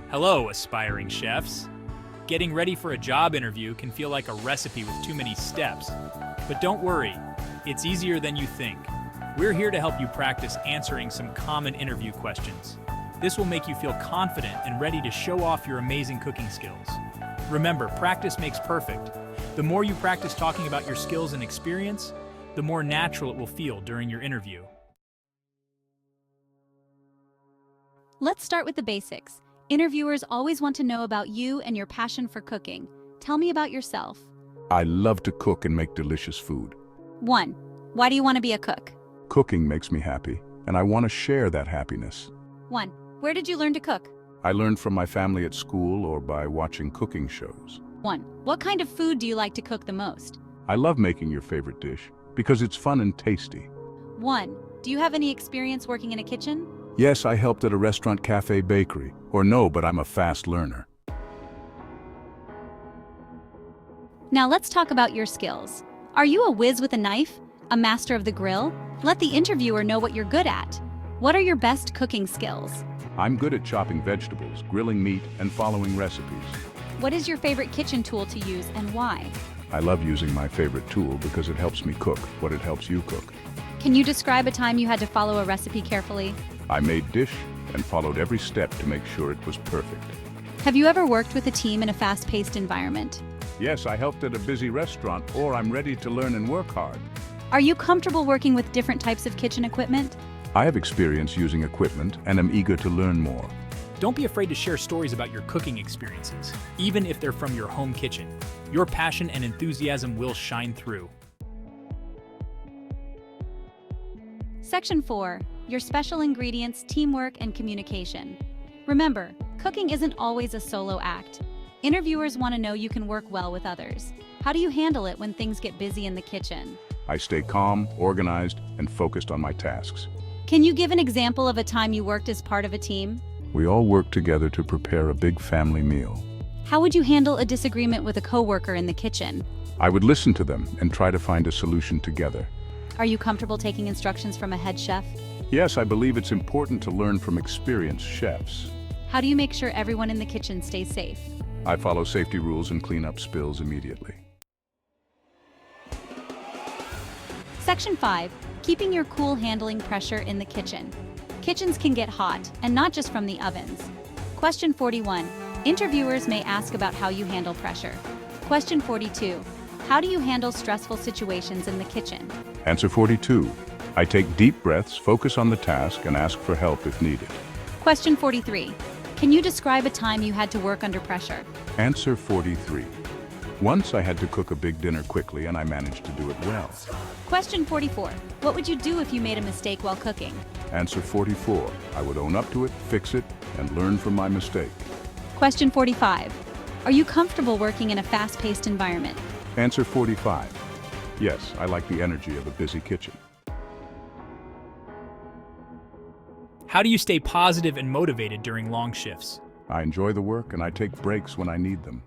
Hello, aspiring chefs. Getting ready for a job interview can feel like a recipe with too many steps. But don't worry, it's easier than you think. We're here to help you practice answering some common interview questions. This will make you feel confident and ready to show off your amazing cooking skills. Remember, practice makes perfect. The more you practice talking about your skills and experience, the more natural it will feel during your interview. Let's start with the basics. Interviewers always want to know about you and your passion for cooking. Tell me about yourself. I love to cook and make delicious food. 1. Why do you want to be a cook? Cooking makes me happy, and I want to share that happiness. 1. Where did you learn to cook? I learned from my family at school or by watching cooking shows. 1. What kind of food do you like to cook the most? I love making your favorite dish because it's fun and tasty. 1. Do you have any experience working in a kitchen? Yes, I helped at a restaurant, cafe, bakery. Or no, but I'm a fast learner. Now let's talk about your skills. Are you a whiz with a knife? A master of the grill? Let the interviewer know what you're good at. What are your best cooking skills? I'm good at chopping vegetables, grilling meat, and following recipes. What is your favorite kitchen tool to use and why? I love using my favorite tool because it helps me cook what it helps you cook. Can you describe a time you had to follow a recipe carefully? I made dish and followed every step to make sure it was perfect. Have you ever worked with a team in a fast-paced environment? Yes, I helped at a busy restaurant, or I'm ready to learn and work hard. Are you comfortable working with different types of kitchen equipment? I have experience using equipment and am eager to learn more. Don't be afraid to share stories about your cooking experiences, even if they're from your home kitchen. Your passion and enthusiasm will shine through. Section 4. Your special ingredients, teamwork, and communication. Remember, cooking isn't always a solo act. Interviewers want to know you can work well with others. How do you handle it when things get busy in the kitchen? I stay calm, organized, and focused on my tasks. Can you give an example of a time you worked as part of a team? We all work together to prepare a big family meal. How would you handle a disagreement with a coworker in the kitchen? I would listen to them and try to find a solution together. Are you comfortable taking instructions from a head chef? Yes, I believe it's important to learn from experienced chefs. How do you make sure everyone in the kitchen stays safe? I follow safety rules and clean up spills immediately. Section 5. Keeping your cool, handling pressure in the kitchen. Kitchens can get hot, and not just from the ovens. Question 41. Interviewers may ask about how you handle pressure. Question 42. How do you handle stressful situations in the kitchen? Answer 42. I take deep breaths, focus on the task, and ask for help if needed. Question 43. Can you describe a time you had to work under pressure? Answer 43. Once I had to cook a big dinner quickly and I managed to do it well. Question 44. What would you do if you made a mistake while cooking? Answer 44. I would own up to it, fix it, and learn from my mistake. Question 45. Are you comfortable working in a fast-paced environment? Answer 45. Yes, I like the energy of a busy kitchen. How do you stay positive and motivated during long shifts? I enjoy the work and I take breaks when I need them.